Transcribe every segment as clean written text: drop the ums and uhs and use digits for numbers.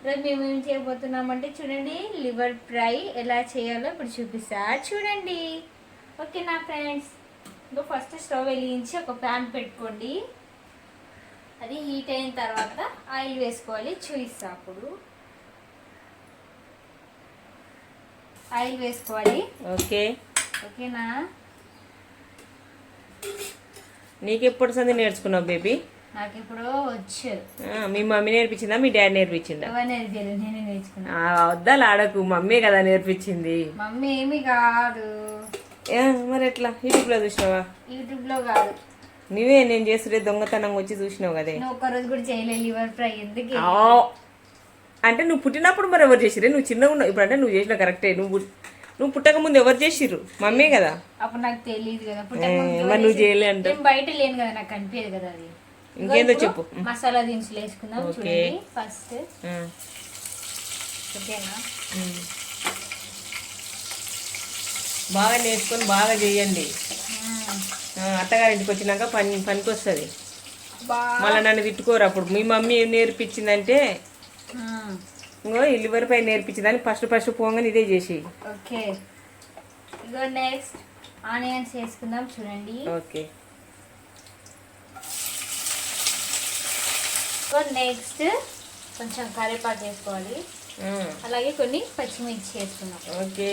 ఈరోజు మేము ఏం చేయబోతున్నామంటే చూడండి, లివర్ ఫ్రై ఎలా చేయాలో ఇప్పుడు చూపిస్తా చూడండి. ఓకేనా ఫ్రెండ్స్? ఇంకా ఫస్ట్ స్టవ్ వెలిగించి ఒక ప్యాన్ పెట్టుకోండి. అది హీట్ అయిన తర్వాత ఆయిల్ వేసుకోవాలి. చూపిస్తా. అప్పుడు ఆయిల్ వేసుకోవాలి. ఓకేనా? నీకు ఎప్పుడు సంది నేర్చుకున్నావు బేబీ? నాకు ఇప్పుడు వచ్చు. మీ మమ్మీ నేర్పించిందా, మీ డాడీ నేర్పించిందా? నేనే నేర్చుకున్నా. వద్దాలు ఆడకు, మమ్మీ కదా నేర్పించింది. మమ్మీ ఏమి కాదు. మరి ఎట్లా యూట్యూబ్ లో చూసినావా? యూట్యూబ్ లో కాదు, నువ్వే నేను చేస్తుంటే దొంగతనంగా వచ్చి చూసినావు కదే. ఒక్కరోజు కూడా చేయలేదు లివర్ ఫ్రై. ఎందుకు అంటే నువ్వు పుట్టినప్పుడు మరి ఎవరు చేసిరే? నువ్వు చిన్నగా ఉన్నావు ఇప్పుడు. అంటే నువ్వు చేసిన కరెక్టే. నువ్వు పుట్టక ముందు ఎవరు చేసిర్రు? మమ్మీ కదా. అప్పుడు నాకు తెలియదు కదా. మరి నువ్వు చేయలే అంటే బయట లేను కదా, నాకు కనిపించదు కదా. అది ఇంకేందో చెప్పు. మసాలా దినుసులు వేసుకుందాం. చూడండి ఫస్ట్. ఓకేనా? బాగా నేర్చుకొని బాగా చేయండి. అత్తగారింటికి వచ్చినాక పనికి వస్తుంది. మళ్ళీ నన్ను తిట్టుకోరు అప్పుడు. మీ మమ్మీ ఏం నేర్పించిందంటే ఇంకో లివర్ పై నేర్పించిందని ఫస్ట్ పోగానే ఇదే చేసి. ఓకే, ఇగో నెక్స్ట్ ఆనియన్స్ వేసుకుందాం. చూడండి. ఓకే, నెక్స్ట్ కొంచెం కరివేపాకు వేసుకోవాలి. అలాగే కొన్ని పచ్చిమిర్చి వేసుకుందాం. ఓకే.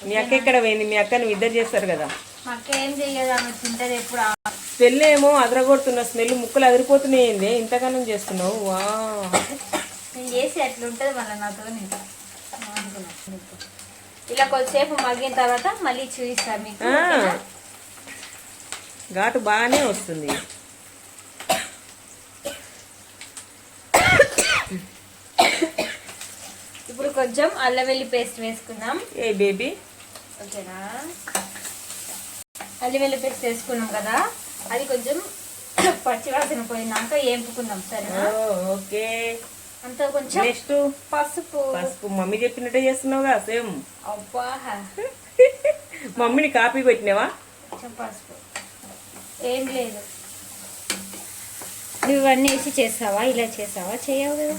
మీ అక్క ఎక్కడ పోయింది? మీ అక్క నువ్వు ఇద్దరు చేస్తారు కదా. మా అక్క ఏం చెయ్యదు, ఆమె తింటది ఎప్పుడు. స్మెల్ ఏమో అదరగొడుతున్న స్మెల్, ముక్కలు అదిరిపోతున్నాయింది. ఇంతకాలం చేస్తున్నావు. వా, నేను చేసి అట్లుంటది మళ్ళీ నాతో. ఇలా కొద్దిసేపు మగ్గిన తర్వాత మళ్ళీ చూపిస్తా మీకు. ఘాటు బాగానే వస్తుంది. ఇప్పుడు కొంచెం అల్లం వెల్లి పేస్ట్ వేసుకుందాం. ఏ బేబీ? ఓకేనా? అల్లం వెల్లి పేస్ట్ వేసుకున్నాం కదా, అది కొంచెం పచ్చివాసన పోయినాక వేపుకుందాం. సరేనా? ఓకే. అంతా కొంచెం నెక్స్ట్ పసుపు. మమ్మీ చెప్పినట్టే చేస్తున్నావుగా సేమ్. అబ్బా, మమ్మీని కాపీ పెట్టినావా? కొంచెం పసుపు. ఏం లేదు, నువ్వు ఇవన్నీ వేసి చేస్తావా? ఇలా చేస్తావా? చేయవు కదా.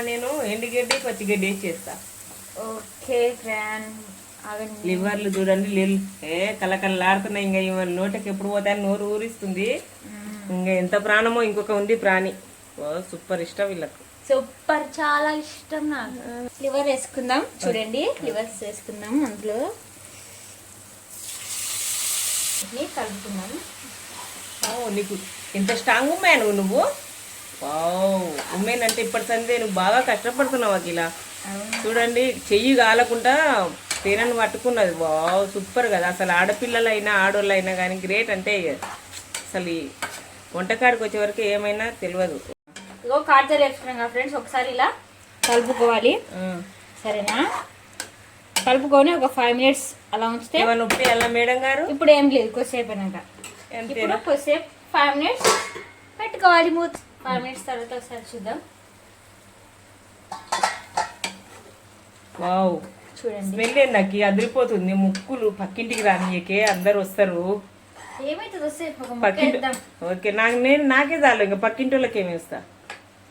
నేను ఎండుగడ్డి పచ్చిగడ్డి వేసి చేస్తా. Okay friend. లివర్లు చూడండి, కలకల్లాడుతున్నాయి. ఇంకా ఇవన్నీ నోటకి ఎప్పుడు పోతాయని నోరు ఊరిస్తుంది. ఇంకా ఎంత ప్రాణమో ఇంకొక ఉంది ప్రాణి. సూపర్ ఇష్టం వీళ్ళకు. సూపర్, చాలా ఇష్టం నాకు. లివర్ వేసుకుందాం. చూడండి, లివర్స్ వేసుకుందాం. అందులో కలుపుకుందాం. నీకు ఎంత స్ట్రాంగ్ ఉమ్మాను నువ్వు. ఉమ్మేన్ అంటే ఇప్పటి సందే నువ్వు బాగా కష్టపడుతున్నావు అఖిల. చూడండి, చెయ్యి కాలకుండా తేనెను పట్టుకున్నది. వావ్, సూపర్ కదా. అసలు ఆడపిల్లలైనా ఆడోళ్ళైనా కానీ గ్రేట్. అంటే అసలు ఈ వంటకాడికి వచ్చే వరకు ఏమైనా తెలియదు. ఇగో కాజర్ వేసుకున్నాం కదా ఫ్రెండ్స్, ఒకసారి ఇలా కలుపుకోవాలి. సరేనా? కలుపుకొని ఒక 5 minutes అలా ఉంచితే ఏమైనా ఉప్పి అలా మేడం గారు. ఇప్పుడు ఏం లేదు, కొద్దిసేపు అయినాక. ఇప్పుడు కొద్దిసేపు 5 minutes పెట్టుకోవాలి మూత. 5 minutes తర్వాత ఒకసారి చూద్దాం. వావ్, చూడండి. స్మెల్ ఏందకి అదిరిపోతుంది. ముక్కులు పక్కింటికి రానియకే, అందరు వస్తారు. ఏమైతుంది వస్తే ఓకే, నాకే చాలు. ఇంకా పక్కింటి వాళ్ళకి ఏమి ఇస్తా.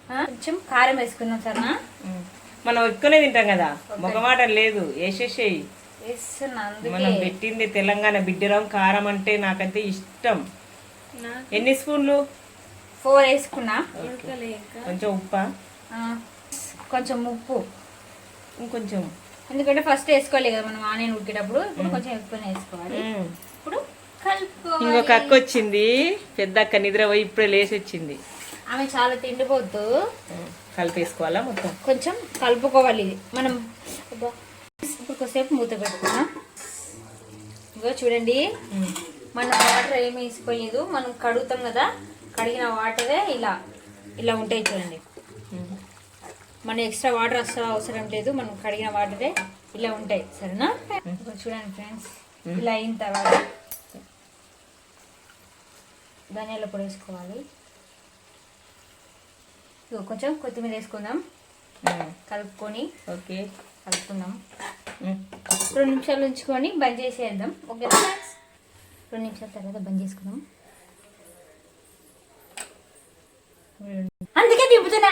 కొంచెం కారం వేసుకుందాం. సరేనా? మనం ఎక్కువనే తింటాం కదా, మొగమాట లేదు. వేసేసేయి. మనం పెట్టింది తెలంగాణ బిడ్డరం. కారం అంటే నాకంటే ఇష్టం. ఎన్ని స్పూన్లు? 4 వేసుకున్నా. కొంచెం ఉప్పా? కొంచెం ఉప్పు, ఇంకొంచెం. ఎందుకంటే ఫస్ట్ వేసుకోవాలి కదా మనం ఆనియన్ ఉడికేటప్పుడు. ఇప్పుడు కొంచెం ఎక్కువనే వేసుకోవాలి. ఇప్పుడు కలుపుకోవాలి. ఇంకొక అక్క వచ్చింది, పెద్ద అక్క, నిద్ర పోయి ఇప్పుడే లేచి వచ్చింది. ఆమె చాలా తిండిపోద్దు. కలిపేసుకోవాలా మొత్తం? కొంచెం కలుపుకోవాలి ఇది మనం. ఇప్పుడు కొద్దిసేపు మూత పెట్టుకున్నాం. ఇగో చూడండి, మనం వాటర్ ఏమి వేసుకోలేదు. మనం కడుగుతాం కదా, కడిగిన వాటరే ఇలా ఉంటాయి. చూడండి, మన ఎక్స్ట్రా వాటర్ అసలు అవసరం లేదు. మనం కడిగిన వాటరే ఇలా ఉంటాయి. సరేనా? ఇప్పుడు చూడండి ఫ్రెండ్స్, ఇలా అయిన తర్వాత ధనియాల పొడి వేసుకోవాలి. కొంచెం కొత్తిమీర వేసుకుందాం. కలుపుకొని కలుపుకుందాం. 2 నిమిషాలు ఉంచుకొని బంద్ చేసేద్దాం. ఓకే, 2 నిమిషాల తర్వాత బంద్ చేసుకుందాం. అందుకే దింపుతున్నా.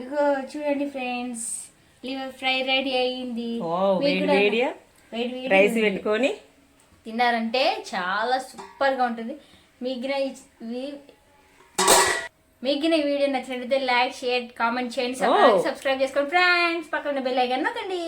ఇగో చూడండి ఫ్రెండ్స్, లివర్ ఫ్రై రెడీ అయ్యింది. వేడి వేడిగా రైస్ పెట్టుకొని తిన్నారంటే చాలా సూపర్ గా ఉంటుంది. మీకు ఈ వీడియో నచ్చినట్లయితే లైక్, షేర్, కామెంట్ చేయండి, సబ్స్క్రైబ్ చేసుకోండి ఫ్రెండ్స్. పక్కన బెల్ ఐకాన్ నొక్కండి.